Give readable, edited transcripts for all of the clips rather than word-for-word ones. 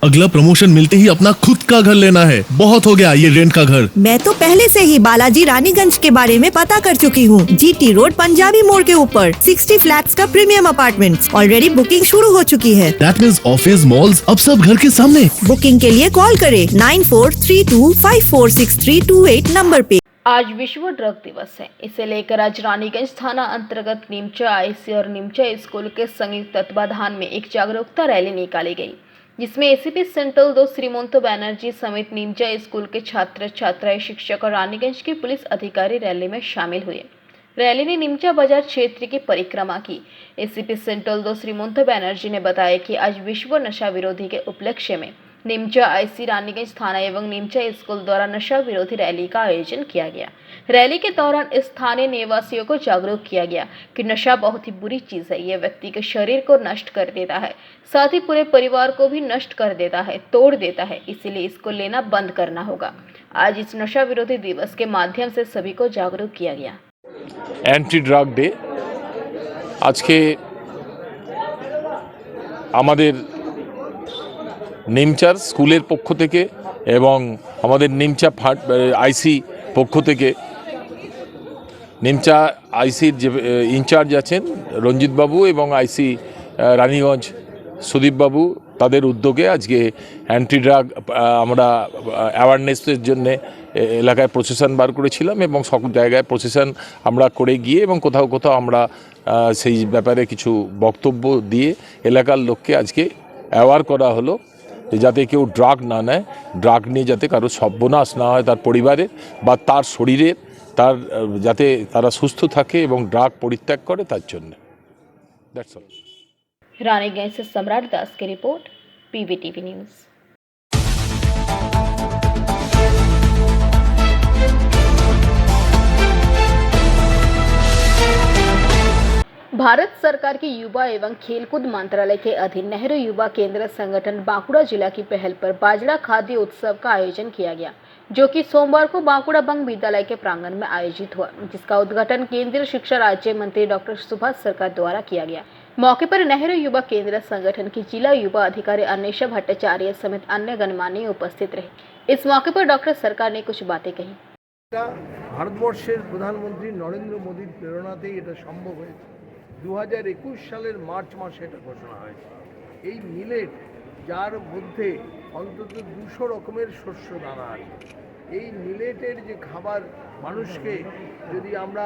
अगला प्रमोशन मिलते ही अपना खुद का घर लेना है। बहुत हो गया ये रेंट का घर। मैं तो पहले से ही बालाजी रानीगंज के बारे में पता कर चुकी हूँ। GT रोड पंजाबी मोड़ के ऊपर 60 फ्लैट्स का प्रीमियम अपार्टमेंट्स ऑलरेडी बुकिंग शुरू हो चुकी है। दैट मींस ऑफिस मॉल्स अब सब घर के सामने। बुकिंग के लिए कॉल करें 9432546328 नंबर पे। आज विश्व ड्रग दिवस है। इसे लेकर आज रानीगंज थाना अंतर्गत नीमचा आईसी और नीमचा स्कूल के संयुक्त तत्वाधान में एक जागरूकता रैली निकाली गई, जिसमें एसीपी सेंट्रल 2 श्रीमंतो बनर्जी समेत नीमचा स्कूल के छात्र छात्राएं, शिक्षक और रानीगंज के पुलिस अधिकारी रैली में शामिल हुए। रैली ने नीमचा बाजार क्षेत्र की परिक्रमा की। एसीपी सेंट्रल 2 श्रीमंतो बनर्जी ने बताया कि आज विश्व नशा विरोधी के उपलक्ष्य में नीमचा आईसी, रानीगंज थाना एवं नीमचा स्कूल द्वारा नशा विरोधी रैली का आयोजन किया गया। रैली के दौरान स्थानीय निवासियों को जागरूक किया गया कि नशा बहुत ही बुरी चीज है। यह व्यक्ति के शरीर को नष्ट कर देता है, साथ ही पूरे परिवार को भी नष्ट कर देता है, तोड़ देता है। इसीलिए इसको लेना बंद करना होगा। आज इस नशा विरोधी दिवस के माध्यम से सभी को जागरूक किया गया। एंटी ड्राग डे आज के আমাদের নিমচার স্কুলের পক্ষ থেকে এবং আমাদের নিমচা আইসি পক্ষ থেকে নিমচা আইসির যে ইনচার্জ আছেন রঞ্জিত বাবু এবং আইসি রানীগঞ্জ সুদীপ বাবু, তাদের উদ্যোগে আজকে অ্যান্টি ড্রাগ আমরা অ্যাওয়ারনেসের জন্য এলাকায় প্রসেশন বার করেছিলাম এবং সকল জায়গায় প্রসেশন আমরা করে গিয়ে এবং কোথাও কোথাও আমরা সেই ব্যাপারে কিছু বক্তব্য দিয়ে এলাকার লোককে আজকে অ্যাওয়ার করা হলো যাতে কেউ ড্রাগ না নেয়, ড্রাগ নিয়ে যাতে কারো সর্বনাশ না হয় তার পরিবারের বা তার শরীরের, তার যাতে তারা সুস্থ থাকে এবং ড্রাগ পরিত্যাগ করে তার জন্য। That's all. रानीगंज से सम्राट दास की रिपोर्ट, PBTV न्यूज। भारत सरकार की युवा एवं खेलकूद मंत्रालय के अधीन नेहरू युवा केंद्र संगठन बांकुड़ा जिला की पहल पर बाजरा खाद्य उत्सव का आयोजन किया गया, जो कि सोमवार को बांकुड़ा बंग विद्यालय के प्रांगण में आयोजित हुआ, जिसका उद्घाटन केंद्रीय शिक्षा राज्य मंत्री डॉक्टर सुभाष सरकार द्वारा किया गया। मौके पर नेहरू युवा केंद्र संगठन की जिला युवा अधिकारी अन्वेषा भट्टाचार्य समेत अन्य गणमान्य उपस्थित रहे। इस मौके पर डॉक्टर सरकार ने कुछ बातें कही। ভারতবর্ষের প্রধানমন্ত্রী নরেন্দ্র মোদীর প্রেরণাতেই এটা সম্ভব হয়েছে। 2021 সালের মার্চ মাসে এটা ঘোষণা হয়েছে। এই মিলেট, যার মধ্যে অন্তত 200 রকমের শস্য দানা আছে, এই মিলেটের যে খাবার মানুষকে যদি আমরা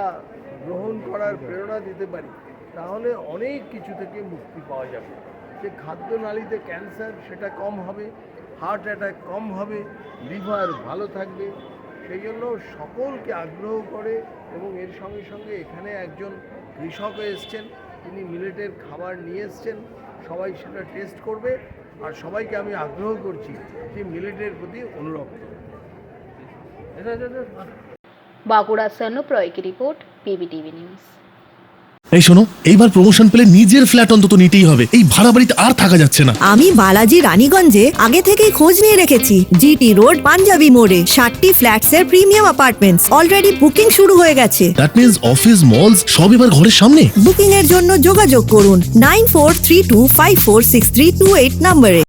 গ্রহণ করার প্রেরণা দিতে পারি, তাহলে অনেক কিছু থেকে মুক্তি পাওয়া যাবে। যে খাদ্যনালীতে ক্যান্সার সেটা কম হবে, হার্ট অ্যাটাক কম হবে, লিভার ভালো থাকবে। সেই জন্য সকলকে আগ্রহ করে এবং এর সঙ্গে সঙ্গে এখানে একজন কৃষকও এসছেন, তিনি মিলেটের খাবার নিয়ে এসছেন। সবাই সেটা টেস্ট করবে আর সবাইকে আমি আগ্রহ করছি যে মিলেটের প্রতি অনুরক্ত। बांकुड़ा से अनुप रॉय की रिपोर्ट, PBTV न्यूज। এই শোনো, এইবার প্রমোশন পেলে নিজের ফ্ল্যাট অন্তত নিতেই হবে। এই ভাড়া বাড়িতে আর থাকা যাচ্ছে না। আমি বালাজি রানীগঞ্জে আগে থেকেই খোঁজ নিয়ে রেখেছি। GT রোড পাঞ্জাবি মোড়ে 60 ফ্ল্যাটস এর প্রিমিয়াম অ্যাপার্টমেন্টস অলরেডি বুকিং শুরু হয়ে গেছে। দ্যাট মিন্স অফিস মলস সব এবার ঘরের সামনে। বুকিং এর জন্য যোগাযোগ করুন 9432546328 নম্বরে।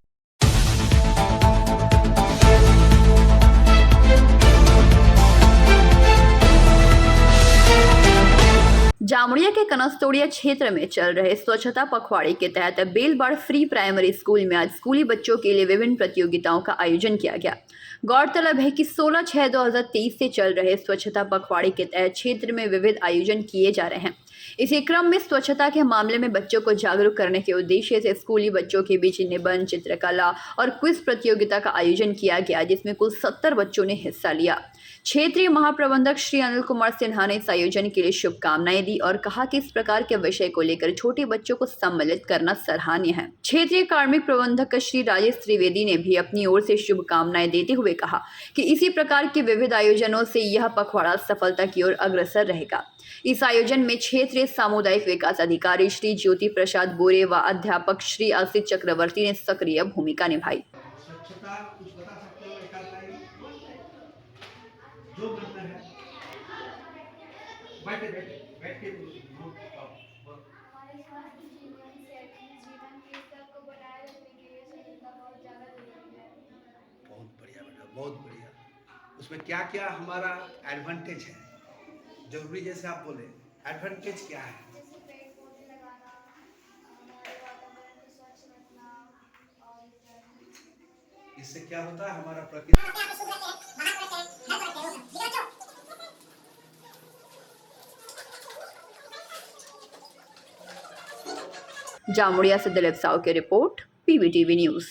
जामुड़िया के कनस्तोड़िया क्षेत्र में चल रहे स्वच्छता पखवाड़े के तहत बेलबाड़ फ्री प्राइमरी स्कूल में आज स्कूली बच्चों के लिए विभिन्न प्रतियोगिताओं का आयोजन किया गया। गौरतलब है कि 16/6/2023 से चल रहे स्वच्छता पखवाड़े के तहत क्षेत्र में विविध आयोजन किए जा रहे हैं। इसी क्रम में स्वच्छता के मामले में बच्चों को जागरूक करने के उद्देश्य से स्कूली बच्चों के बीच निबंध, चित्रकला और क्विज प्रतियोगिता का आयोजन किया गया, जिसमें कुल 70 बच्चों ने हिस्सा लिया। क्षेत्रीय महाप्रबंधक श्री अनिल कुमार सिन्हा ने इस आयोजन के लिए शुभकामनाएं दी और कहा कि इस प्रकार के विषय को लेकर छोटे बच्चों को सम्मिलित करना सराहनीय है। क्षेत्रीय कार्मिक प्रबंधक श्री राजेश त्रिवेदी ने भी अपनी ओर से शुभकामनाएं देते हुए कहा कि इसी प्रकार के विविध आयोजनों से यह पखवाड़ा सफलता की ओर अग्रसर रहेगा। इस आयोजन में क्षेत्रीय सामुदायिक विकास अधिकारी श्री ज्योति प्रसाद बोरे व अध्यापक श्री आशिष चक्रवर्ती ने सक्रिय भूमिका निभाई। जो करना है बैठे बैठे बैठ के हमारे स्वास्थ्य जीवन के स्तर को बनाए रखने के लिए स्वच्छता बहुत ज़्यादा जरूरी है। बहुत बढ़िया। उसमें क्या क्या हमारा एडवांटेज है, जरूरी जैसे आप बोले, एडवांटेज क्या है? जैसे पेड़ पौधे लगाना, हमारे वातावरण को स्वच्छ रखना और इत्यादि। इससे क्या होता है, हमारा प्रकृति जामुड़िया से दिलीप साव की रिपोर्ट, पीवीटीवी न्यूज़।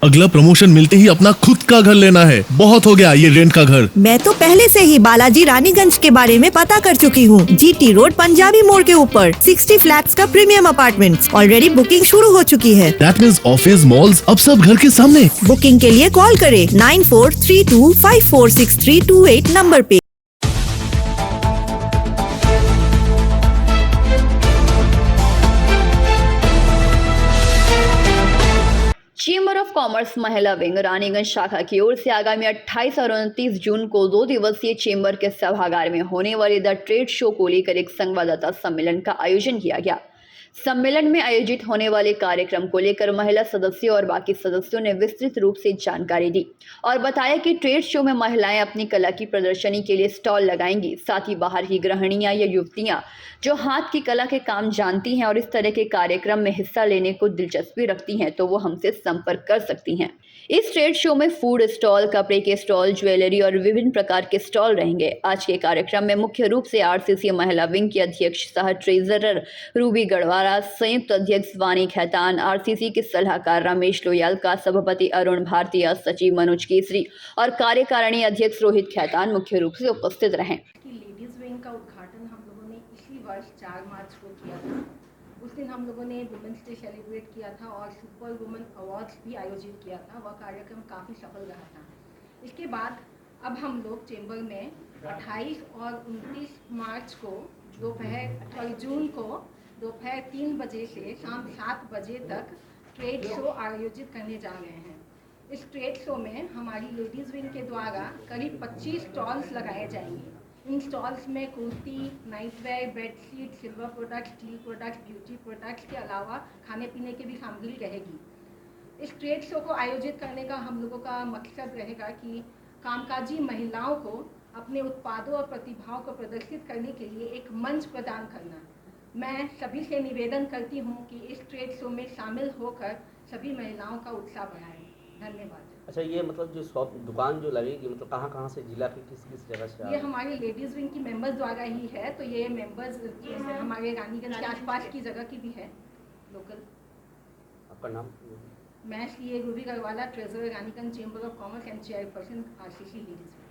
अगला प्रमोशन मिलते ही अपना खुद का घर लेना है, बहुत हो गया ये रेंट का घर। मैं तो पहले से ही बालाजी रानीगंज के बारे में पता कर चुकी हूँ। जीटी रोड पंजाबी मोड़ के ऊपर 60 फ्लैट्स का प्रीमियम अपार्टमेंट्स, ऑलरेडी बुकिंग शुरू हो चुकी है। दैट मींस ऑफिस मॉल्स अब सब घर के सामने। बुकिंग के लिए कॉल करें 9432546328 नंबर पे। चेंबर ऑफ कॉमर्स महिला विंग रानीगंज शाखा की ओर से आगामी 28 और 29 जून को 2 दिवसीय चेंबर के सभागार में होने वाले द ट्रेड शो को लेकर एक संवाददाता सम्मेलन का आयोजन किया गया। सम्मेलन में आयोजित होने वाले कार्यक्रम को लेकर महिला सदस्यों और बाकी सदस्यों ने विस्तृत रूप से जानकारी दी और बताया कि ट्रेड शो में महिलाएं अपनी कला की प्रदर्शनी के लिए स्टॉल लगाएंगी। साथ ही बाहर की गृहिणियां या युवतियां जो हाथ की कला के काम जानती हैं और इस तरह के कार्यक्रम में हिस्सा लेने को दिलचस्पी रखती हैं तो वो हमसे संपर्क कर सकती हैं। इस ट्रेड शो में फूड स्टॉल, कपड़े के स्टॉल, ज्वेलरी और विभिन्न प्रकार के स्टॉल रहेंगे। आज के कार्यक्रम में मुख्य रूप से आरसीसी महिला विंग की अध्यक्ष सह ट्रेजरर रूबी गढ़वारा, संयुक्त अध्यक्ष वानी खैतान, आरसीसी के सलाहकार रमेश लोयाल का, सभापति अरुण भारतीय, सचिव मनोज केसरी और कार्यकारिणी अध्यक्ष रोहित खैतान मुख्य रूप से उपस्थित रहे। लेडीज़ विंग का उद्घाटन हम लोगों ने इसी वर्ष 4 मार्च को किया था। उस दिन हम लोगों ने वुमेंस डे सेलिब्रेट किया था और सुपर वुमेन अवार्ड्स भी आयोजित किया था। वह कार्यक्रम काफ़ी सफल रहा था। इसके बाद अब हम लोग चेंबर में 28 और 29 मार्च को जून को दोपहर 3 बजे से शाम 7 बजे तक ट्रेड शो आयोजित करने जा रहे हैं। इस ट्रेड शो में हमारी लेडीज़ विंग के द्वारा करीब 25 स्टॉल्स लगाए जाएंगे। इन स्टॉल्स में kurti, nightwear, bedsheet, silver products, steel products, beauty products के अलावा खाने पीने की भी सामग्री रहेगी। इस ट्रेड शो को आयोजित करने का हम लोगों का मकसद रहेगा कि कामकाजी महिलाओं को अपने उत्पादों और प्रतिभाओं को प्रदर्शित करने के लिए एक मंच प्रदान करना। मैं सभी से निवेदन करती हूँ कि इस ट्रेड शो में शामिल होकर सभी महिलाओं का उत्साह बढ़ाएं। धन्यवाद। अच्छा, ये मतलब जो शॉप दुकान जो लगेगी, मतलब कहाँ से, जिला के किस किस जगह से? ये हमारी लेडीज़ विंग की मेंबर्स द्वारा ही है, तो ये मेंबर्स हमारे रानीगंज के आसपास की जगह की भी है, लोकल। आपका नाम? मैं CA Ruby Garhwala, treasurer Raniganj chamber of commerce and chairperson RCC ladies wing.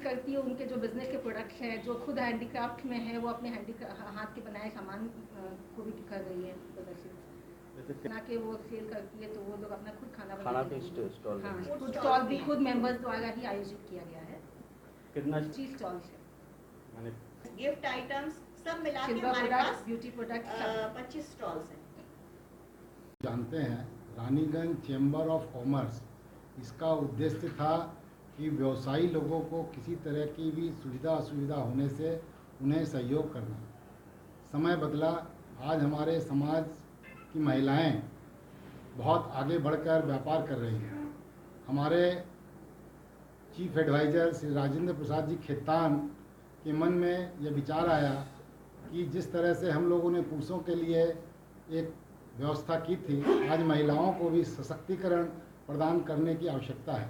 करती है उनके जो बिजनेस के प्रोडक्ट्स हैं, जो खुद हैंडीक्राफ्ट में है, वो अपने हाथ के बनाए सामान को भी कर रही है प्रदर्शित बना के वो सेल करती है। तो वो लोग अपना खुद खाना के स्टॉल? हाँ, फूड स्टॉल भी खुद मेंबर्स द्वारा ही आयोजित किया गया है। कितना? 25 स्टॉल्स है। गिफ्ट आइटम्स सब मिला के सिल्वर हमारे प्रोडक्ट्स, पास ब्यूटी प्रोडक्ट्स 25 स्टॉल्स हैं। जानते हैं रानीगंज चेंबर ऑफ कॉमर्स, इसका उद्देश्य था कि व्यवसायी लोगों को किसी तरह की भी सुविधा असुविधा होने से उन्हें सहयोग करना। समय बदला, आज हमारे समाज की महिलाएं बहुत आगे बढ़कर व्यापार कर रही हैं। हमारे चीफ एडवाइज़र श्री राजेंद्र प्रसाद जी खेतान के मन में यह विचार आया कि जिस तरह से हम लोगों ने पुरुषों के लिए एक व्यवस्था की थी, आज महिलाओं को भी सशक्तिकरण प्रदान करने की आवश्यकता है।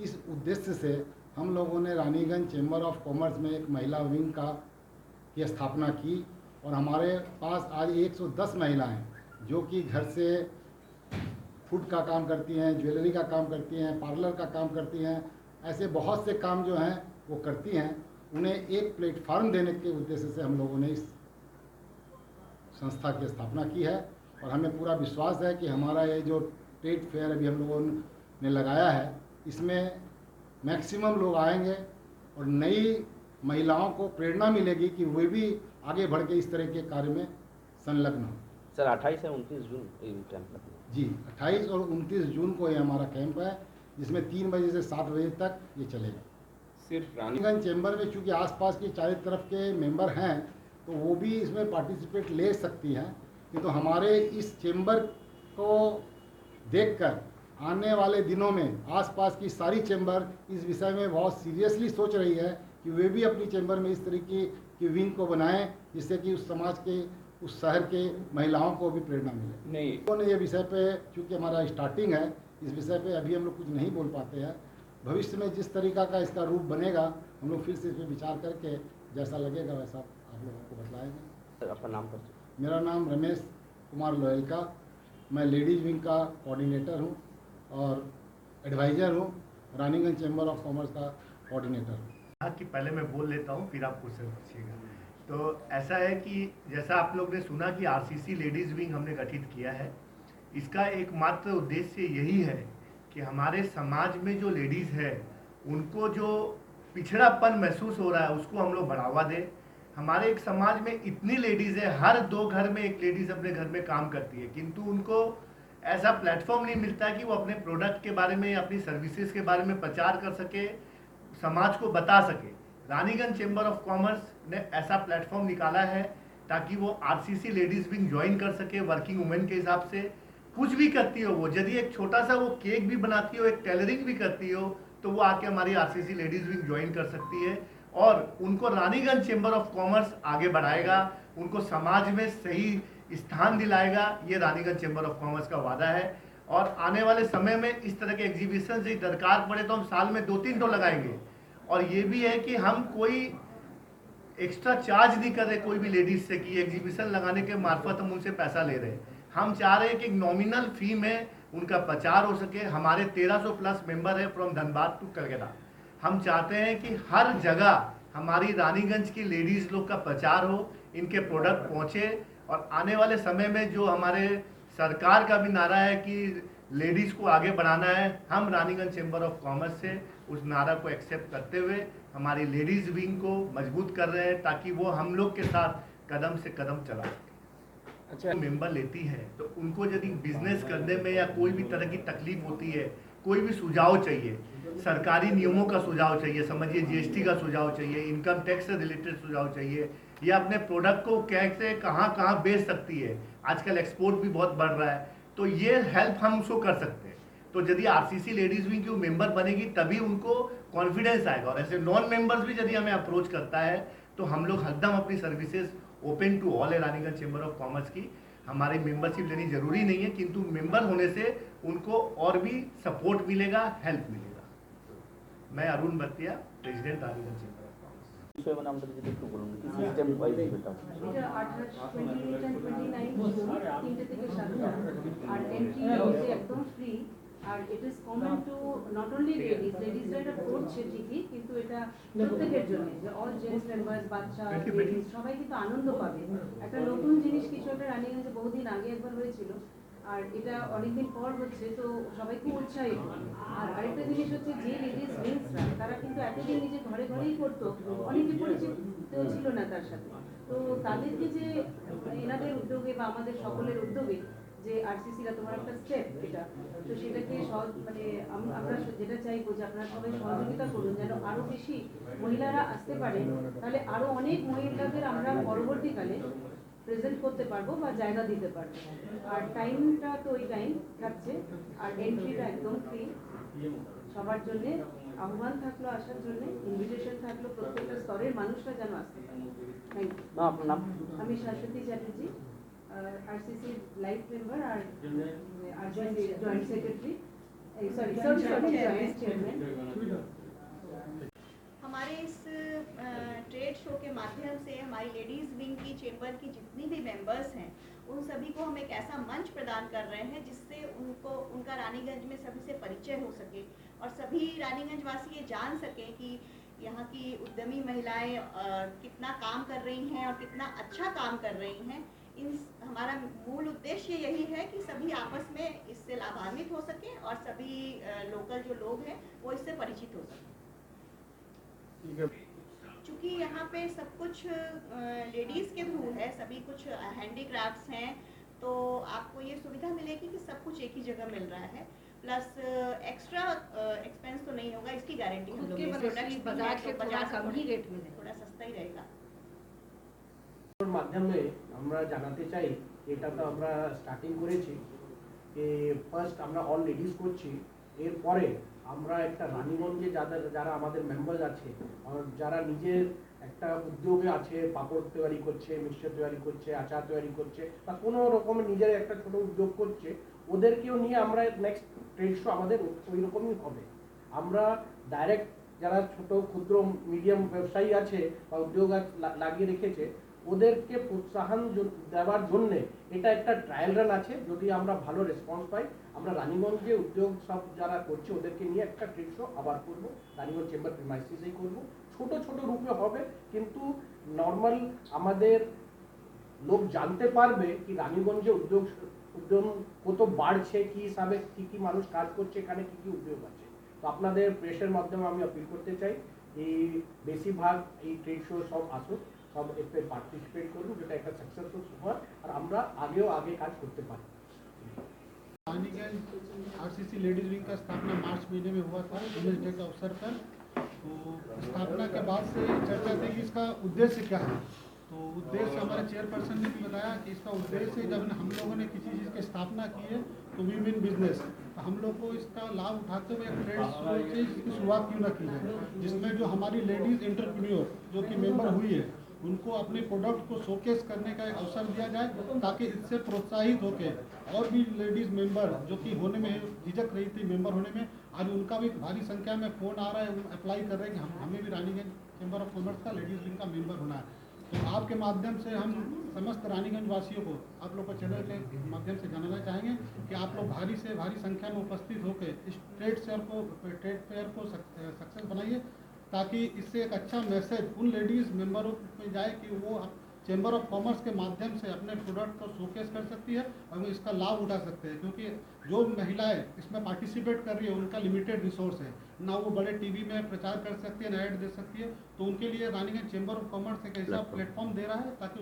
इस उद्देश्य से हम लोगों ने रानीगंज चेंबर ऑफ कॉमर्स में एक महिला विंग की स्थापना की और हमारे पास आज 110 महिलाएं जो कि घर से फूड का काम करती हैं, ज्वेलरी का काम करती हैं, पार्लर का काम करती हैं, ऐसे बहुत से काम जो हैं वो करती हैं। उन्हें एक प्लेटफार्म देने के उद्देश्य से हम लोगों ने इस संस्था की स्थापना की है और हमें पूरा विश्वास है कि हमारा ये जो ट्रेड फेयर अभी हम लोगों ने लगाया है, इसमें मैक्सिमम लोग आएंगे और नई महिलाओं को प्रेरणा मिलेगी कि वे भी आगे बढ़ के इस तरह के कार्य में संलग्न हो। सर 28 और 29 जून कैंप लगना? जी, 28 और 29 जून को ये हमारा कैंप है, जिसमें 3 बजे से 7 बजे तक ये चलेगा। सिर्फ रानीगंज चेंबर में चूँकि आसपास की चारों तरफ के मेंबर हैं तो वो भी इसमें पार्टिसिपेट ले सकती हैं, कि तो हमारे इस चेंबर को देखकर आने वाले दिनों में आसपास की सारी चैम्बर इस विषय में बहुत सीरियसली सोच रही है कि वे भी अपनी चैम्बर में इस तरीके की विंग को बनाएं, जिससे कि उस समाज के, उस शहर के महिलाओं को भी प्रेरणा मिले। नहीं, उन्होंने ये विषय पे, चूँकि हमारा स्टार्टिंग है, इस विषय पे अभी हम लोग कुछ नहीं बोल पाते हैं। भविष्य में जिस तरीका का इसका रूप बनेगा, हम लोग फिर से इस पर विचार करके जैसा लगेगा वैसा आप लोगों को बतलाएंगे। आपका नाम पर? मेरा नाम रमेश कुमार लोयल का, मैं लेडीज़ विंग का कोऑर्डिनेटर हूँ और एडवाइज़र हूँ, रानीगंज चैम्बर ऑफ कॉमर्स का कोऑर्डिनेटर हूँ। कि पहले मैं बोल लेता हूँ, फिर आप क्वेश्चन पूछिएगा। तो ऐसा है कि जैसा आप लोग ने सुना कि आरसीसी लेडीज़ विंग हमने गठित किया है, इसका एकमात्र उद्देश्य यही है कि हमारे समाज में जो लेडीज़ है उनको जो पिछड़ापन महसूस हो रहा है उसको हम लोग बढ़ावा दें। हमारे एक समाज में इतनी लेडीज़ है, हर 2 घर में एक लेडीज़ अपने घर में काम करती है, किंतु उनको ऐसा प्लेटफॉर्म नहीं मिलता कि वो अपने प्रोडक्ट के बारे में, अपनी सर्विसेज के बारे में प्रचार कर सके, समाज को बता सके। रानीगंज चैम्बर ऑफ कॉमर्स ने ऐसा प्लेटफॉर्म निकाला है ताकि वो आरसीसी लेडीज़ विंग ज्वाइन कर सके। वर्किंग वुमेन के हिसाब से कुछ भी करती हो वो, यदि एक छोटा सा वो केक भी बनाती हो, एक टेलरिंग भी करती हो, तो वो आके हमारी आरसीसी लेडीज़ विंग ज्वाइन कर सकती है और उनको रानीगंज चैम्बर ऑफ कॉमर्स आगे बढ़ाएगा, उनको समाज में सही स्थान दिलाएगा। ये रानीगंज चैम्बर ऑफ कॉमर्स का वादा है और आने वाले समय में इस तरह के एग्जीबिशन से दरकार पड़े तो हम साल में 2-3 तो लगाएंगे। और ये भी है कि हम कोई एक्स्ट्रा चार्ज नहीं कर रहे कोई भी लेडीज से कि एग्जीबिशन लगाने के मार्फत हम उनसे पैसा ले रहे हैं। हम चाह रहे हैं कि एक नॉमिनल फी में उनका प्रचार हो सके। हमारे 1300 प्लस मेंबर है फ्रॉम धनबाद टू कलकत्ता। हम चाहते हैं कि हर जगह हमारी रानीगंज की लेडीज़ लोग का प्रचार हो, इनके प्रोडक्ट पहुँचे और आने वाले समय में जो हमारे सरकार का भी नारा है कि लेडीज़ को आगे बढ़ाना है, हम रानीगंज चैम्बर ऑफ कॉमर्स से उस नारा को एक्सेप्ट करते हुए हमारी लेडीज़ विंग को मजबूत कर रहे हैं ताकि वो हम लोग के साथ कदम से कदम चला सके। अच्छा, मेंबर लेती है तो उनको यदि बिजनेस करने में या कोई भी तरह की तकलीफ होती है, कोई भी सुझाव चाहिए, सरकारी नियमों का सुझाव चाहिए, समझिए जीएसटी का सुझाव चाहिए, इनकम टैक्स से रिलेटेड सुझाव चाहिए, या अपने प्रोडक्ट को कैसे कहाँ बेच सकती है, आजकल एक्सपोर्ट भी बहुत बढ़ रहा है, तो ये हेल्प हम उसको कर सकते हैं। तो यदि आरसीसी लेडीज़ विंग की वो मेंबर बनेगी तभी उनको कॉन्फिडेंस आएगा। और ऐसे नॉन मेंबर्स भी यदि हमें अप्रोच करता है तो हम लोग हरदम अपनी सर्विसेज ओपन टू ऑल है रानीगंज चैम्बर ऑफ कॉमर्स की। हमारी मेंबरशिप लेनी जरूरी नहीं है, किंतु मेंबर होने से उनको और भी सपोर्ट मिलेगा, हेल्प मिलेगा। मैं Arun Bhattia, president Raniganj chamber of commerce. আর এটা is common to not only লেডিজরা এটা করছে ঠিকই, কিন্তু এটা প্রত্যেকের জন্য, যে অল জেন্টস মেম্বার্স, বাচ্চা, সবাই কিন্তু আনন্দ পাবে। একটা নতুন জিনিস কিছু একটা রানিগঞ্জে বহুদিন আগে একবার হয়েছিল আর এটা অনেকদিন পর হচ্ছে, তো সবাই খুব উৎসাহিত। আর আরেকটা জিনিস হচ্ছে যে লেডিস জেন্টসরা তারা কিন্তু এতদিন নিজে ঘরে ঘরেই করতো, অনেকে পরিচিত ছিল না তার সাথে, তো তাদেরকে যে এনাদের উদ্যোগে বা আমাদের সকলের উদ্যোগে যে আরসিসিরা তোমার একটা স্টেপ এটা, তো সেটাকে মানে আমরা যেটা চাইবো যে আপনারা সবাই সহযোগিতা করুন যেন আরো বেশি মহিলারা আসতে পারে, তাহলে আরো অনেক মহিলাদের আমরা পরবর্তীকালে প্রেজেন্ট করতে পারবো বা জায়গা দিতে পারবো। আর টাইমটা তো ওই টাইম থাকছে, আর এন্ট্রিটা একদম ফ্রি, সবার জন্য আহ্বান থাকলো আসার জন্য, ইনভিটেশন থাকলো প্রত্যেকটা স্তরের মানুষরা যেন আসতে পারে। Thank you. আপনার নাম? আমি Shashwati Chatterjee, RCC life member और RCC joint secretary, sorry joint chairman. हमारे इस ट्रेड शो के माध्यम से हमारी लेडीज़ विंग की चेंबर की जितनी भी मेंबर्स हैं उन सभी को हम एक ऐसा मंच प्रदान कर रहे हैं जिससे उनको उनका रानीगंज में सभी से परिचय हो सके और सभी रानीगंज वासी ये जान सकें कि यहाँ की उद्यमी महिलाएं कितना काम कर रही हैं और कितना अच्छा काम कर रही हैं। हमारा मूल उद्देश्य यही है कि सभी आपस में इससे लाभान्वित हो सकें और सभी लोकल जो लोग हैं वो इससे परिचित हो सकें। चूँकि यहाँ पे सब कुछ लेडीज़ के थ्रू है, सभी कुछ हैंडीक्राफ्ट्स हैं, तो आपको ये सुविधा मिलेगी कि सब कुछ एक ही जगह मिल रहा है, प्लस एक्स्ट्रा एक्सपेंस तो नहीं होगा, इसकी गारंटी हम लोग कम ही रेट में थोड़ा सस्ता ही रहेगा। মাধ্যমে আমরা জানাতে চাই, এটা তো আমরা স্টার্টিং করেছি, যে ফার্স্ট আমরা অল লেডিস করছি, এরপরে আমরা একটা রানীগঞ্জে যারা আমাদের মেম্বার আছে, যারা নিজের একটা উদ্যোগে আছে, পাপড় তৈরি করছে, মিক্সচার তৈরি করছে, আচার তৈরি করছে, বা কোনো রকমের নিজের একটা ছোট উদ্যোগ করছে, ওদেরকেও নিয়ে আমরা নেক্সট ট্রেড শো আমাদের ওই রকমই হবে। আমরা ডাইরেক্ট যারা ছোট ক্ষুদ্র মিডিয়াম ব্যবসায়ী আছে বা উদ্যোগ লাগিয়ে রেখেছে, ওদেরকে প্রোৎসাহন দেওয়ার জন্যে এটা একটা ট্রায়াল রান আছে। যদি আমরা ভালো রেসপন্স পাই, আমরা রানীগঞ্জে উদ্যোগ সব যারা করছে ওদেরকে নিয়ে একটা ট্রেড শো আবার করবো, রানীগঞ্জ চেম্বার প্রিমাইসিসেই করবো। ছোট ছোট রূপে হবে, কিন্তু নর্মাল আমাদের লোক জানতে পারবে কি রানীগঞ্জে উদ্যোগ কত বাড়ছে, কি হিসাবে কি মানুষ কাজ করছে, এখানে কি উদ্যোগ আছে। তো আপনাদের প্রেসের মাধ্যমে আমি আপিল করতে চাই, এই বেশিরভাগ এই ট্রেড শো সব আসুক, सब इस पे पार्टिसिपेट करूँ, जो एक सक्सेसफुल हुआ और हमरा आगे काज करते पारी। रानीगंज आरसीसी लेडीज विंग का स्थापना मार्च महीने में हुआ था वुमेन्स डे के अवसर पर। तो स्थापना के बाद से चर्चा थी कि इसका उद्देश्य क्या है। तो उद्देश्य हमारे चेयरपर्सन ने भी बताया कि इसका उद्देश्य जब हम लोगों ने किसी चीज़ की स्थापना की है तो वीमेन बिजनेस, तो हम लोग को इसका लाभ उठाते हुए एक ट्रेड शो से इसकी शुरुआत क्यों न की जाए, जिसमें जो हमारी लेडीज़ एंटरप्रेन्योर जो कि मेंबर हुई है उनको अपने प्रोडक्ट को शोकेस करने का एक अवसर दिया जाए, ताकि इससे प्रोत्साहित होकर और भी लेडीज़ मेंबर जो कि होने में झिझक रही थी मेंबर होने में, आज उनका भी भारी संख्या में फ़ोन आ रहा है, अप्लाई कर रहे हैं कि हमें भी रानीगंज चैम्बर ऑफ कॉमर्स का लेडीज़ विंग का मेंबर होना है। तो आपके माध्यम से हम समस्त रानीगंज वासियों को आप लोग को चैनल के माध्यम से जानना चाहेंगे कि आप लोग भारी से भारी संख्या में उपस्थित होकर इस ट्रेड फेयर को सक्सेस बनाइए, ताकि इससे एक अच्छा मैसेज उन लेडीज़ मेंबरों में जाए कि वो चैम्बर ऑफ कॉमर्स के माध्यम से अपने प्रोडक्ट को शोकेस कर सकती है और वो इसका लाभ उठा सकते हैं। क्योंकि जो महिलाएं इसमें पार्टिसिपेट कर रही है उनका लिमिटेड रिसोर्स है, ना वो बड़े टीवी में प्रचार कर सकती है, ना ऐड दे सकती है। तो उनके लिए रानीगंज चैम्बर ऑफ कॉमर्स एक ऐसा प्लेटफॉर्म दे रहा है ताकि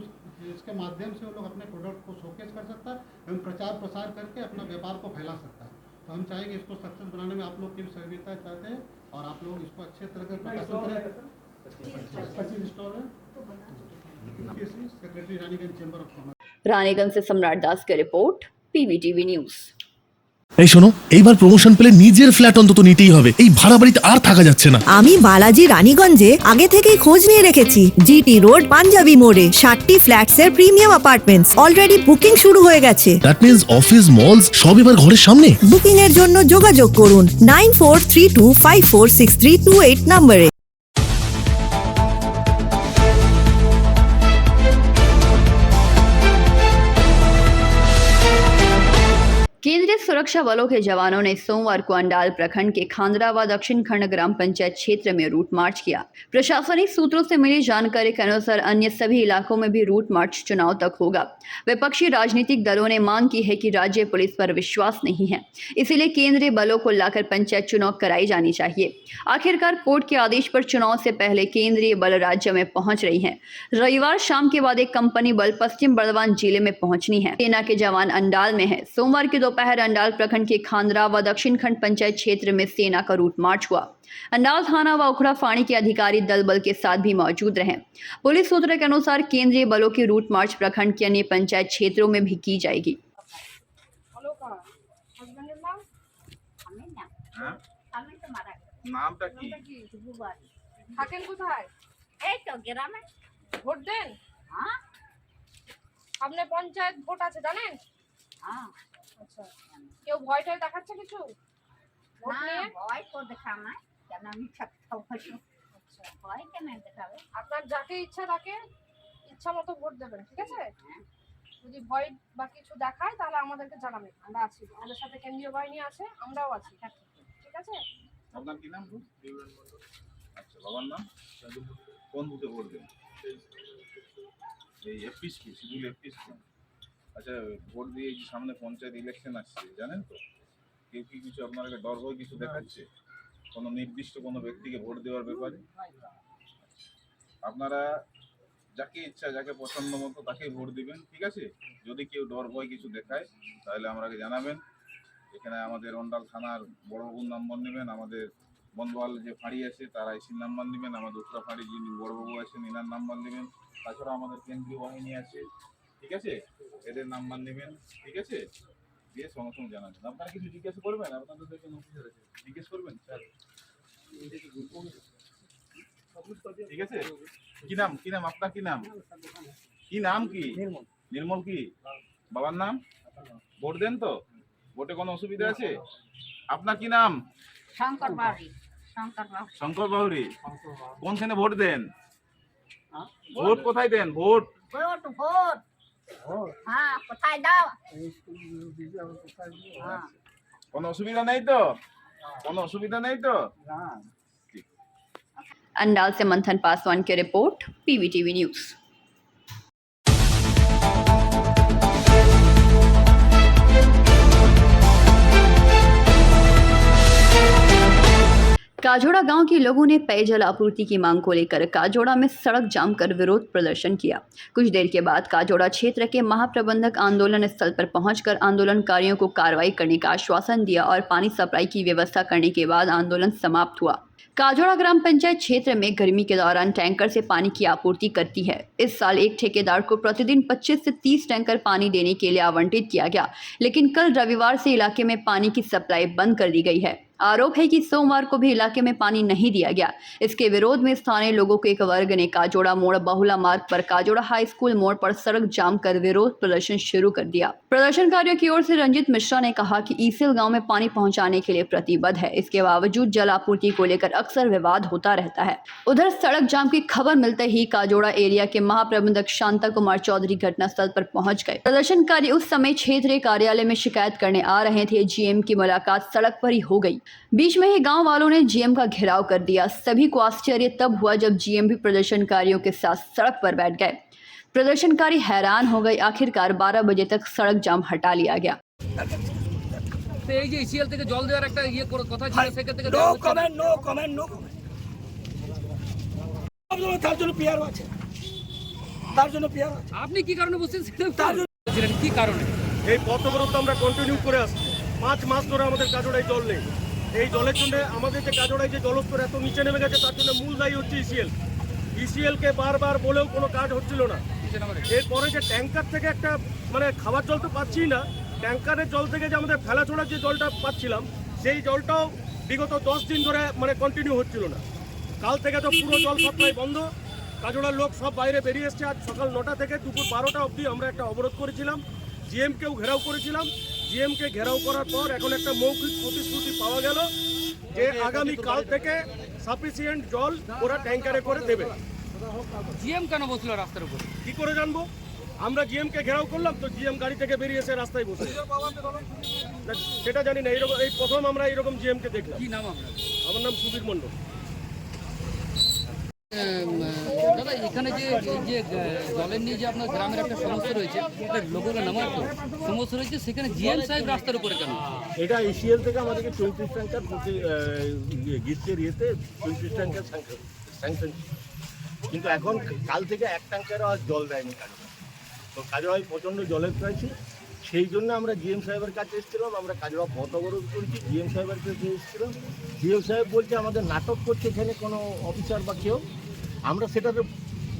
इसके माध्यम से वो लोग अपने प्रोडक्ट को शोकेस कर सकता है एवं प्रचार प्रसार करके अपना व्यापार को फैला सकता है। तो हम चाहेंगे इसको सक्सेस बनाने में आप लोग की भी सहयोगिता चाहते हैं और आप लोग इसको अच्छे तरह से प्रकाशन करें। 25 स्टॉल है secretary Raniganj chamber of commerce. Raniganj से सम्राट दास की रिपोर्ट, पीवीटीवी न्यूज़। এই শোনো, এইবার প্রমোশন পেলে নিজের ফ্ল্যাট অন্তত নিতেই হবে, এই ভাড়া বাড়িতে আর থাকা যাচ্ছে না। আমি বালাজি রানীগঞ্জে আগে থেকেই খোঁজ নিয়ে রেখেছি। জিটি রোড পাঞ্জাবি মোড়ে 60টি ফ্ল্যাটসের প্রিমিয়াম অ্যাপার্টমেন্টস অলরেডি বুকিং শুরু হয়ে গেছে। দ্যাট মিন্স অফিস মলস সব এবার ঘরের সামনে। বুকিং এর জন্য যোগাযোগ করুন 9432546328 নম্বরে। केंद्रीय सुरक्षा बलों के जवानों ने सोमवार को अंडाल प्रखंड के खांदरावा दक्षिण खंड ग्राम पंचायत क्षेत्र में रूट मार्च किया। प्रशासनिक सूत्रों से मिली जानकारी के अनुसार अन्य सभी इलाकों में भी रूट मार्च चुनाव तक होगा। विपक्षी राजनीतिक दलों ने मांग की है कि राज्य पुलिस पर विश्वास नहीं है, इसीलिए केंद्रीय बलों को लाकर पंचायत चुनाव कराई जानी चाहिए। आखिरकार कोर्ट के आदेश पर चुनाव से पहले केंद्रीय बल राज्य में पहुंच रही है। रविवार शाम के बाद एक कंपनी बल पश्चिम बर्धमान जिले में पहुंचनी है। सेना के जवान अंडाल में है। सोमवार की दोपहर अंडाल प्रखंड के खांदरा व दक्षिण खंड पंचायत क्षेत्र में सेना का रूट मार्च हुआ। अंडाल थाना व उखड़ा फाणी के अधिकारी दल बल के साथ भी मौजूद रहे। पुलिस सूत्रों के अनुसार केंद्रीय बलों की रूट मार्च प्रखंड के अन्य पंचायत क्षेत्रों में भी की जाएगी। নামটা কি? থাকেন কোথায়? এই তো গ্রামে। ভোট দেন? হ্যাঁ। সামনে পঞ্চায়েত ভোট আছে জানেন? হ্যাঁ। আচ্ছা। কেউ ভয় টয় দেখাচ্ছে কিছু? ভোট না, নিয়ে? ভয় তো দেখাও না, কেন আমি সব বসে। আচ্ছা। ভয় কেন দেখাবে? আপনার যাকে ইচ্ছা তাকে ইচ্ছা মতো ভোট দেবেন, ঠিক আছে? যদি ভয় বা কিছু দেখায় তাহলে আমাদেরকে জানাবেন, আমরা আছি। আমাদের সাথে কেন্দ্রীয় বাহিনী আছে, আমরাও আছি, ঠিক আছে? আপনার কি নাম? আচ্ছা, বাবার নাম? কোন বুথে ভোট দেন? এই এফপিসি, শিডিউল এফপিসি। আচ্ছা, ভোট দিয়ে এই সামনে পঞ্চায়েত ইলেকশন আসছে, জানেন তো? কেউ কি কিছু আপনাকে ডর ভয় কিছু দেখাচ্ছে কোনো নির্দিষ্ট কোনো ব্যক্তিকে ভোট দেওয়ার ব্যাপারে? আপনারা যাকে ইচ্ছা, যাকে পছন্দ মতো তাকেই ভোট দিবেন, ঠিক আছে? যদি কেউ ডর ভয় কিছু দেখায় তাহলে আমাকে জানাবেন। এখানে আমাদের অন্ডাল থানার বড়বাবুর নাম্বার নেবেন, আমাদের বনবাল যে ফাঁড়ি আছে তার আইসির নাম্বার নেবেন, আমাদের উত্তরা ফাঁড়ি যিনি বড়বাবু আছেন এনার নাম্বার নেবেন, তাছাড়া আমাদের কেন্দ্রীয় বাহিনী আছে, ঠিক আছে? এদের নাম্বার নেবেন, ঠিক আছে? দিয়ে সঙ্গে সঙ্গে জানাবেন। আপনারা কিছু জিজ্ঞাসা করবেন, আপনাদের দেখে অফিসার আছে, জিজ্ঞেস করবেন স্যার। ঠিক আছে, কি নাম আপনার? কি নাম কি? নির্মল কি বাবার নাম? ভোট দেন তো? ভোটে কোনো অসুবিধা আছে? আপনার কি নাম? শঙ্কর বাউরি। কোনখানে ভোট দেন? ভোট কোথায় দেন? ভোট কোথায় দাও? কোনো অসুবিধা নেই তো? কোনো অসুবিধা নেই তো? अंडाल से मंथन पासवान की रिपोर्ट, PVTV न्यूज़। काजोड़ा गांव के लोगों ने पेयजल आपूर्ति की मांग को लेकर काजोड़ा में सड़क जाम कर विरोध प्रदर्शन किया। कुछ देर के बाद काजोड़ा क्षेत्र के महाप्रबंधक आंदोलन स्थल पर पहुंचकर आंदोलनकारियों को कार्रवाई करने का आश्वासन दिया और पानी सप्लाई की व्यवस्था करने के बाद आंदोलन समाप्त हुआ। काजोड़ा ग्राम पंचायत क्षेत्र में गर्मी के दौरान टैंकर से पानी की आपूर्ति करती है। इस साल एक ठेकेदार को प्रतिदिन 25 से 30 टैंकर पानी देने के लिए आवंटित किया गया, लेकिन कल रविवार से इलाके में पानी की सप्लाई बंद कर दी गई है। आरोप है कि सोमवार को भी इलाके में पानी नहीं दिया गया। इसके विरोध में स्थानीय लोगों के एक वर्ग ने काजोड़ा मोड़ बहुला मार्ग पर काजोड़ा हाई स्कूल मोड़ पर सड़क जाम कर विरोध प्रदर्शन शुरू कर दिया। प्रदर्शनकारियों की ओर से रंजित मिश्रा ने कहा कि ईसेल गांव में पानी पहुंचाने के लिए प्रतिबद्ध है, इसके बावजूद जल आपूर्ति को लेकर अक्सर विवाद होता रहता है। उधर सड़क जाम की खबर मिलते ही काजोड़ा एरिया के महाप्रबंधक शांता कुमार चौधरी घटनास्थल पर पहुंच गए। प्रदर्शनकारी उस समय क्षेत्रीय कार्यालय में शिकायत करने आ रहे थे। जीएम की मुलाकात सड़क पर ही हो गई। बीच में ही गांव वालों ने जीएम का घेराव कर दिया। सभी को आश्चर्य तब हुआ जब जीएम भी प्रदर्शनकारियों के साथ सड़क पर बैठ गए। प्रदर्शनकारी हैरान हो गए। आखिरकार 12 बजे तक सड़क जाम हटा लिया गया। কন্টিনিউ করে আসছি 5 মাস ধরে আমাদের কাজড়ায় জল নেই। এই জলের জন্য আমাদের যে কাজড়ায় যে জলস্তর এত নিচে নেমে গেছে, তার জন্য মূল দায়ী হচ্ছে ইসিএল কে বারবার বলেও কোনো কাজ হচ্ছিল না। এরপরে যে ট্যাঙ্কার থেকে একটা মানে খাবার জল তো পাচ্ছি না, ট্যাঙ্কারের জল থেকে যে আমাদের ফেলা ছোড়ার যে জলটা পাচ্ছিলাম, সেই জলটাও বিগত 10 দিন ধরে মানে কন্টিনিউ হচ্ছিল না। কাল থেকে তো পুরো জল সাপ্লাই বন্ধ। কাজড়ার লোক সব বাইরে বেরিয়ে এসছে। আজ সকাল 9টা থেকে দুপুর 12টা অবধি আমরা একটা অবরোধ করেছিলাম। জিএমকেও ঘেরাও করেছিলাম। জিএমকে ঘেরাও করার পর এখন একটা মৌখিক প্রতিশ্রুতি পাওয়া গেল যে আগামী কাল থেকে সাফিসিয়েন্ট জল ওরা ট্যাঙ্কারে করে দেবে। জিএম কেন বসলো রাস্তার উপরে কি করে জানবো? আমরা জিএমকে ঘেরাও করলাম তো জিএম গাড়ি থেকে বেরিয়ে এসে রাস্তায় বসে, সেটা জানি না। এইরকম এই প্রথম আমরা এইরকম জিএমকে দেখলাম। কি নাম আপনার? আমার নাম সুবীর মণ্ডল। দাদা, এখানে যে জলের নিয়ে যে আপনার গ্রামের একটা সমস্যা রয়েছে, লোকের নামার সমস্যা রয়েছে, সেখানে জিএম সাহেব রাস্তার উপরে কেন? এটা এসিএল থেকে আমাদেরকে 34 ট্যাঙ্কার প্রতি গ্রীষ্মের ইয়েতে 34 ট্যাঙ্কার স্যাংশন, কিন্তু এখন কাল থেকে 1 ট্যাঙ্কারও আর জল দেয়নি কাজড়ায়। তো কাজড়ায় প্রচণ্ড জলের ক্রাইসিস। সেই জন্য আমরা জিএম সাহেবের কাছে এসেছিলাম। আমরা কাজড়া পথ অবরোধ করেছি, জিএম সাহেবের কাছে এসেছিলাম। জিএম সাহেব বলছে আমাদের নাটক করছে এখানে কোনো অফিসার বা কেউ, আমরা সেটা তো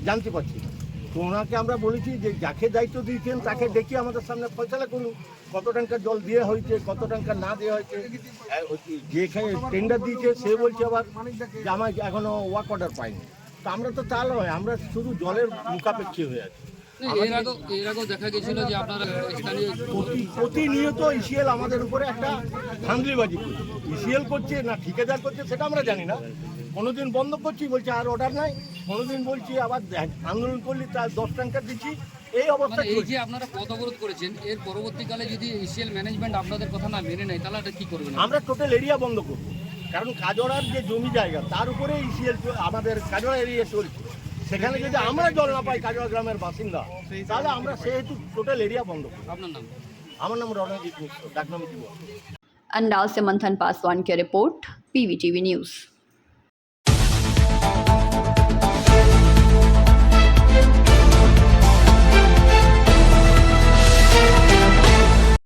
জানতে পারছি না। তো ওনাকে আমরা বলেছি যে যাকে দায়িত্ব দিয়েছেন তাকে ডেকে আমাদের সামনে ফয়সালা করুন, কত ট্যাঙ্কার জল দেওয়া হয়েছে, কত ট্যাঙ্কার না দেওয়া হয়েছে। যেখানে টেন্ডার দিয়েছে সে বলছে আবার যে আমার এখনও ওয়ার্ক অর্ডার পাইনি। তো আমরা তো তা নয়, আমরা শুধু জলের মুখাপেক্ষী হয়ে আছি। এর আগেও দেখা গেছিল যে আপনারা প্রতিনিয়ত ইসিএল আমাদের উপরে একটা ধান্দাবাজি করছে। ইসিএল করছে না ঠিকাদার করছে সেটা আমরা জানি না। কোনোদিন বন্ধ করছি বলছে আর অর্ডার নাই, কোনোদিন বলছি আবার আন্দোলন করলি তার 10 ট্যাঙ্কার দিচ্ছি। এই অবস্থা এই যে আপনারা পথ অবরোধ করেছেন, এর পরবর্তীকালে যদি ইসিএল ম্যানেজমেন্ট আপনাদের কথা না মেনে নেয় তাহলে এটা কি করবেন? আমরা টোটাল এরিয়া বন্ধ করবো, কারণ কাজড়ার যে জমি জায়গা তার উপরে ইসিএল আমাদের কাজড়া এরিয়া চলছে। সেখানে যদি আমরা জল না পাই কাজড়া গ্রামের বাসিন্দা, তাহলে আমরা সেহেতু টোটাল এরিয়া বন্ধ করবো। আপনার নাম? আমার নাম রণজিৎ মিশ্র, ডাকনাম জীব। अंडाल से मंथन पासवान की रिपोर्ट, PVTV न्यूज़।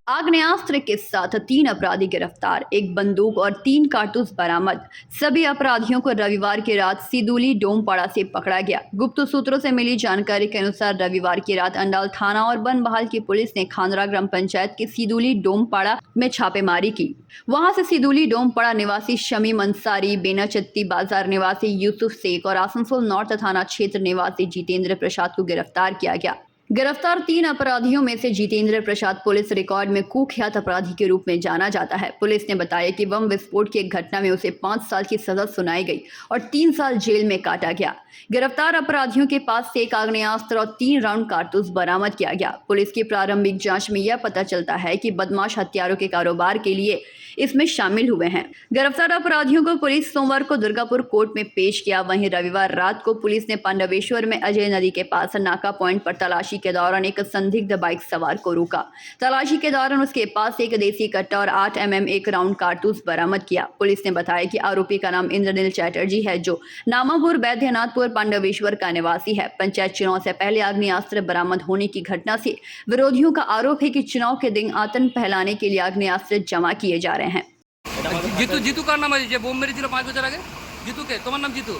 आग्नेय आग्नेयास्त्र के साथ 3 अपराधी गिरफ्तार, 1 बंदूक और 3 कारतूस बरामद। सभी अपराधियों को रविवार की रात सिदुली डोमपाड़ा से पकड़ा गया। गुप्त सूत्रों से मिली जानकारी के अनुसार रविवार की रात अंडाल थाना और बनबहाल की पुलिस ने खानरा ग्राम पंचायत के सिदुली डोमपाड़ा में छापेमारी की। वहां से सिदुली डोमपाड़ा निवासी शमीम अंसारी, बेनाचत्ती बाजार निवासी यूसुफ शेख और आसनसोल नॉर्थ थाना क्षेत्र निवासी जितेंद्र प्रसाद को गिरफ्तार किया गया। गिरफ्तार 3 अपराधियों में से जितेंद्र प्रसाद पुलिस रिकॉर्ड में कुख्यात अपराधी के रूप में जाना जाता है। पुलिस ने बताया कि बम विस्फोट की एक घटना में उसे 5 साल की सजा सुनाई गई और 3 साल जेल में काटा गया। गिरफ्तार अपराधियों के पास से 1 आग्नेयास्त्र और 3 राउंड कारतूस बरामद किया गया। पुलिस की प्रारंभिक जांच में यह पता चलता है कि बदमाश हथियारों के कारोबार के लिए इसमें शामिल हुए हैं। गिरफ्तार अपराधियों को पुलिस सोमवार को दुर्गापुर कोर्ट में पेश किया। वहीं रविवार रात को पुलिस ने पांडवेश्वर में अजय नदी के पास नाका पॉइंट पर तलाशी के दौरान एक संदिग्ध बाइक सवार को रोका। तलाशी के दौरान उसके पास एक देसी कट्टा और 8 mm 1 राउंड कारतूस बरामद किया। पुलिस ने बताया कि आरोपी का नाम इंद्रनील चैटर्जी है, जो नामापुर बैद्यनाथपुर पांडवेश्वर का निवासी है। पंचायत चुनाव से पहले आग्नेयास्त्र बरामद होने की घटना से विरोधियों का आरोप है कि चुनाव के दिन आतंक फैलाने के लिए आग्नेयास्त्र जमा किए जा रहे हैं। জিতু জিতু কার নাম আছে যে বোম মেরেছিল 5 বছর আগে? জিতু কে? তোমার নাম জিতু?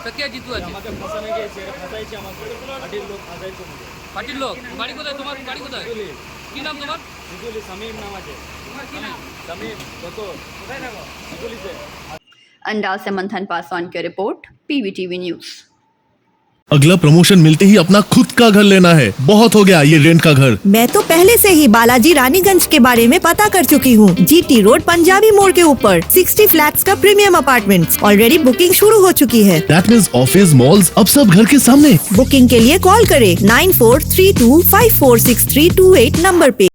তো কে জিতু আছে? আমাকে ফাঁসানো গিয়েছে, ফাঁসাইছে আমাকে পার্টির লোক, ফাঁসাইছে আমাকে পার্টির লোক। বাড়ি কোথায় তোমার? বাড়ি কোথায়? কি নাম তোমার? জিতুলি, শামীম নাম আছে। তোমার কি নাম? শামীম। কত কোথায় থাকো? জিতুলিতে। अंडाल से मंथन पासवान की रिपोर्ट, PVTV न्यूज। अगला प्रमोशन मिलते ही अपना खुद का घर लेना है। बहुत हो गया ये रेंट का घर। मैं तो पहले से ही बालाजी रानीगंज के बारे में पता कर चुकी हूँ। GT रोड पंजाबी मोड़ के ऊपर 60 फ्लैट्स का प्रीमियम अपार्टमेंट्स ऑलरेडी बुकिंग शुरू हो चुकी है। दैट मींस ऑफिस, मॉल्स, अब सब घर के सामने। बुकिंग के लिए कॉल करें 9432546328 नंबर पे।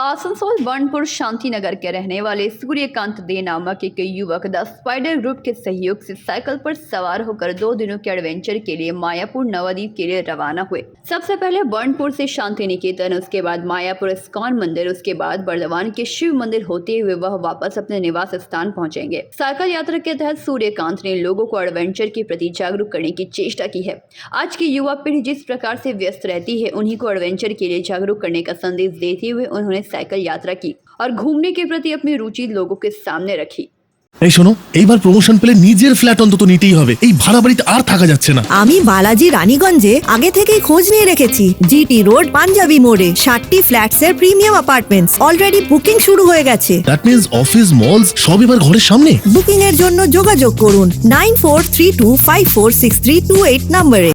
आसनसोल बर्नपुर शांतिनगर के रहने वाले सूर्यकांत दे नामक एक युवक द स्पाइडर ग्रुप के सहयोग से साइकिल पर सवार होकर 2 दिनों के एडवेंचर के लिए मायापुर नवद्वीप के लिए रवाना हुए। सबसे पहले बर्नपुर से शांति निकेतन, उसके बाद मायापुर इस्कॉन मंदिर, उसके बाद बर्दवान के शिव मंदिर होते हुए वह वापस अपने निवास स्थान पहुंचेंगे। साइकिल यात्रा के तहत सूर्यकांत ने लोगों को एडवेंचर के प्रति जागरूक करने की चेष्टा की है। आज की युवा पीढ़ी जिस प्रकार से व्यस्त रहती है, उन्हीं को एडवेंचर के लिए जागरूक करने का संदेश देते हुए उन्होंने साइकिल यात्रा की और घूमने के प्रति अपनी रुचि लोगों के सामने रखी। এই শোনো, এইবার প্রমোশন পেলে নিজের ফ্ল্যাট অন্তত নিতেই হবে। এই ভাড়া বাড়িতে আর থাকা যাচ্ছে না। আমি বালাজি রানীগঞ্জে আগে থেকেই খোঁজ নিয়ে রেখেছি। GT রোড পাঞ্জাবি মোড়ে 60 ফ্ল্যাটস এর প্রিমিয়াম অ্যাপার্টমেন্টস অলরেডি বুকিং শুরু হয়ে গেছে। দ্যাট মিন্স অফিস, মলস সব এবার ঘরের সামনে। বুকিং এর জন্য যোগাযোগ করুন 9432546328 নম্বরে।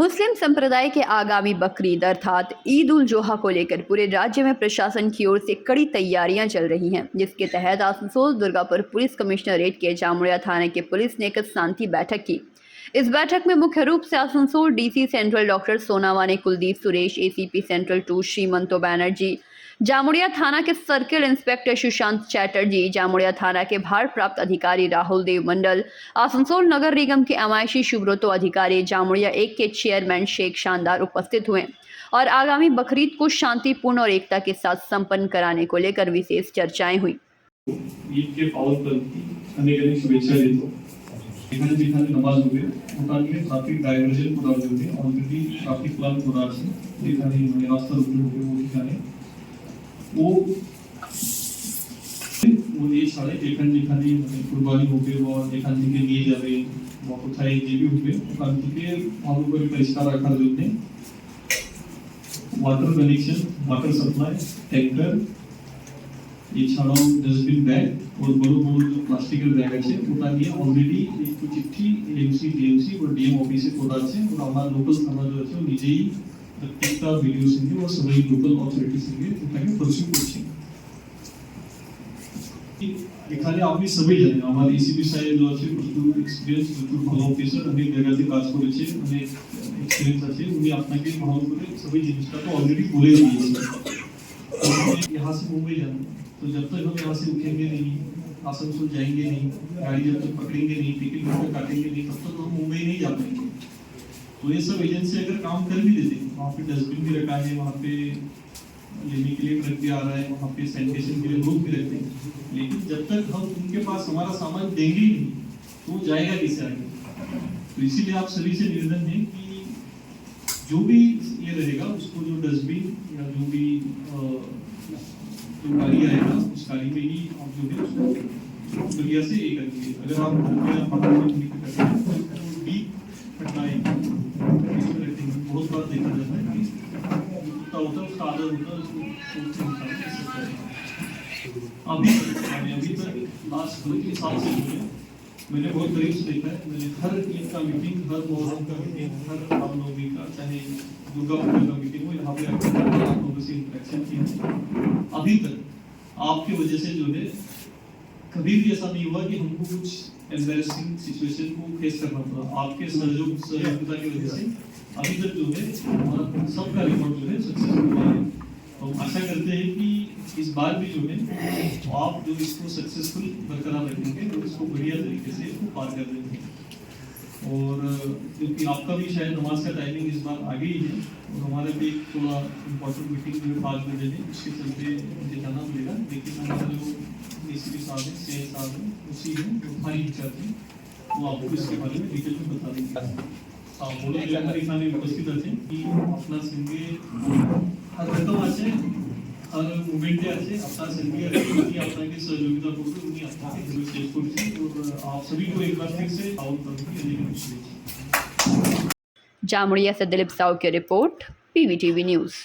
मुस्लिम संप्रदाय के आगामी बकरीद अर्थात ईद उल जोहा को लेकर पूरे राज्य में प्रशासन की ओर से कड़ी तैयारियां चल रही हैं, जिसके तहत आसनसोल दुर्गापुर पुलिस कमिश्नरेट के जामुड़िया थाने के पुलिस ने एक शांति बैठक की। इस बैठक में मुख्य रूप से Asansol DC central doctor Sonawane Kuldeep Suresh, ACP central 2 Shrimanto Banerjee, Jamuria थाना के सर्किल इंस्पेक्टर सुशांत चैटर्जी, जामुड़िया थाना के भारप्राप्त अधिकारी राहुल देव मंडल, आसनसोल नगर निगम के अमायशी सुब्रतो अधिकारी, जामुड़िया 1 के चेयरमैन शेख शानदार उपस्थित हुए और आगामी बकरीद को शांतिपूर्ण और एकता के साथ संपन्न कराने को लेकर विशेष चर्चाएं हुई। ईद के पावन पर्व की अनेक शुभेच्छा देता এখানে যেখানে নামাজ হবে ওখানে ট্রাফিক ডাইভারশন করার জন্য অলরেডি ট্রাফিক প্ল্যান করা আছে। যেখানে মানে রাস্তার উপরে হবে ওখানে ও এই সাড়ে যেখানে যেখানে মানে কুরবানি হবে বা এখান থেকে নিয়ে যাবে বা কোথায় যেবি হবে ওখান থেকে ভালো করে পরিষ্কার রাখার জন্য water connection, water supply, tanker, এছাড়াও ডাস্টবিন ব্যাগ और बड़ो बड़ो जो प्लास्टिक बैग আছে ওটা নিয়ে অলরেডি একটু চিঠি AMC DMC और DM অফিসে করা আছে और আমার লোকাল থানা जो আছে নিজেই প্রত্যেকটা ভিডিও সঙ্গে और সবাই লোকাল অথরিটি সঙ্গে ওটাকে পারসু করছে। এখানে আপনি সবাই জানেন আমার ACP সাহেব जो আছে প্রচুর এক্সপেরিয়েন্স, প্রচুর ভালো অফিসার, অনেক জায়গাতে কাজ করেছে, অনেক এক্সপেরিয়েন্স আছে। উনি আপনাকে ভালো করে সবাই জিনিসটা তো অলরেডি বলে দিয়েছে। यहाँ से मुंबई जाना तो जब तक हम यहाँ से उठेंगे नहीं, आसनसोल जाएंगे नहीं, गाड़ी जब तक पकड़ेंगे नहीं, टिकट जब तक काटेंगे नहीं, तब तक हम मुंबई नहीं जा पाएंगे। तो तो ये सब एजेंसी अगर काम कर भी देते, वहाँ पे डस्टबिन भी रखा है, वहाँ पे लेने के लिए ट्रक भी आ रहा है, वहाँ पे सैनिटेशन के लिए लोग भी रहते हैं, लेकिन जब तक हम उनके पास हमारा सामान देंगे ही नहीं तो वो जाएगा किसे आगे। तो इसीलिए आप सभी से निवेदन है कि जो भी ये रहेगा उसको जो डस्टबिन या जो भी जो गाड़ी आएगा उस गाड़ी में ही आप जो है उसको बढ़िया से ये करेंगे। अगर आप बहुत बार देखा जाता है कि कुत्ता होता है उसका आदर होता है उसको अभी तक लास्ट 2-3 साल से जो है मैंने बहुत करीब से देखा है। मैंने हर ईद का मीटिंग, हर मोहर्रम का मीटिंग, हर रामनवमी का, चाहे दुर्गा पूजा का मीटिंग हो, यहाँ पे आप लोगों से इंटरेक्शन किया है। अभी तक आपकी वजह से जो है कभी भी ऐसा नहीं हुआ कि हमको कुछ एम्बैरेसिंग सिचुएशन को फेस करना पड़ा। आपके सहयोगिता की वजह से अभी तक जो है हमारा सबका रिकॉर्ड जो है सक्सेसफुल हुआ है। तो आशा करते हैं कि इस बार भी जो है आप जो इसको सक्सेसफुल बरकरार रखेंगे और इसको बढ़िया तरीके से इसको पार कर देंगे। और क्योंकि आपका भी शायद नमाज का टाइमिंग इस बार आगे ही है और हमारे भी एक थोड़ा इम्पोर्टेंट मीटिंग जो है 5 बजे है, उसके चलते मुझे जाना पड़ेगा। लेकिन हमारा जो DCP साहब है, CI साहब है, उसी है जो हमारी इंचार्ज है, वो आपको इसके बारे में डिटेल में बता देंगे। बोलो এখানে উপস্থিত আছেন কি আপনার সঙ্গে আর রকম আছে আর মুভমেন্টে আছে আপনার সঙ্গে কি আপনাকে সহযোগিতা করবে, উনি আপনাকে হেল্প শেষ করছেন। और आप सभी को एक बार फिर से आउट करने के लिए जामुड़िया से दिलीप साहू की रिपोर्ट, PVTV न्यूज़।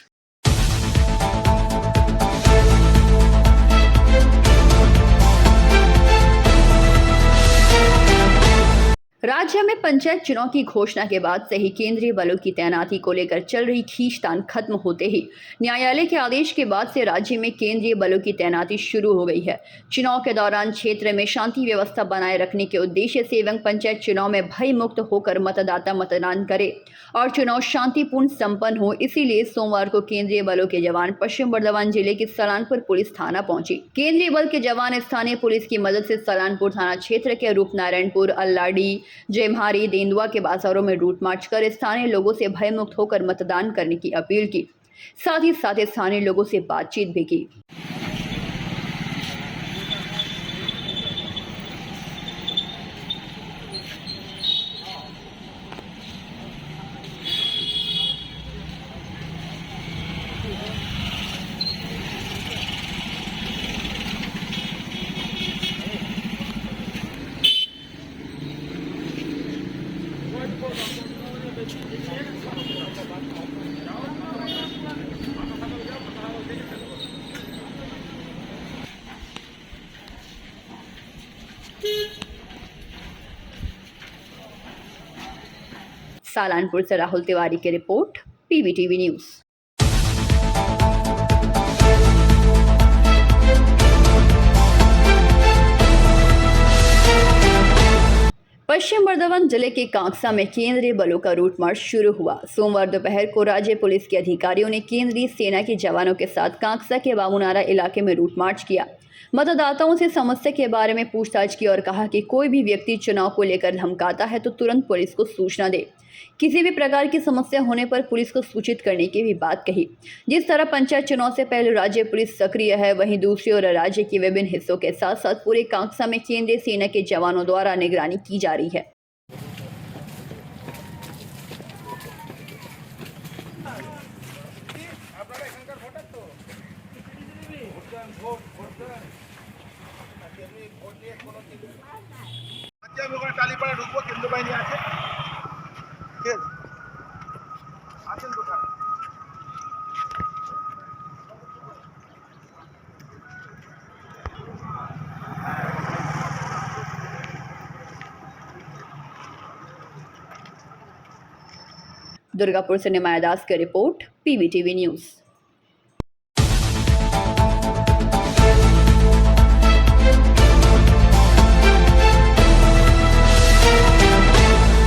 राज्य में पंचायत चुनाव की घोषणा के बाद से ही केंद्रीय बलों की तैनाती को लेकर चल रही खींचतान खत्म होते ही न्यायालय के आदेश के बाद से राज्य में केंद्रीय बलों की तैनाती शुरू हो गई है। चुनाव के दौरान क्षेत्र में शांति व्यवस्था बनाए रखने के उद्देश्य से एवं पंचायत चुनाव में भय मुक्त होकर मतदाता मतदान करे और चुनाव शांतिपूर्ण संपन्न हो, इसीलिए सोमवार को केंद्रीय बलों के जवान पश्चिम बर्धमान जिले के सलानपुर पुलिस थाना पहुंचे। केंद्रीय बल के जवान स्थानीय पुलिस की मदद से सलानपुर थाना क्षेत्र के रूपनारायणपुर, अल्लाडी, जयमहारी, देंदुआ के बाजारों में रूट मार्च कर स्थानीय लोगों से भयमुक्त होकर मतदान करने की अपील की। साथ ही स्थानीय लोगों से बातचीत भी की। सालानपुर से राहुल तिवारी की रिपोर्ट, PVTV न्यूज़। पश्चिम बर्धमान जिले के कांगसा में केंद्रीय बलों का रूट मार्च शुरू हुआ। सोमवार दोपहर को राज्य पुलिस के अधिकारियों ने केंद्रीय सेना के जवानों के साथ कांगसा के बाबूनारा इलाके में रूट मार्च किया। मतदाताओं से समस्या के बारे में पूछताछ की और कहा कि कोई भी व्यक्ति चुनाव को लेकर धमकाता है तो तुरंत पुलिस को सूचना दे। किसी भी प्रकार की समस्या होने पर पुलिस को सूचित करने की भी बात कही। जिस तरह पंचायत चुनाव से पहले राज्य पुलिस सक्रिय है, वहीं दूसरी ओर राज्य के विभिन्न हिस्सों के साथ साथ पूरे कांगसा में केंद्रीय सेना के जवानों द्वारा निगरानी की जा रही है। दुर्गापुर से निमाया दास की रिपोर्ट, PVTV न्यूज़।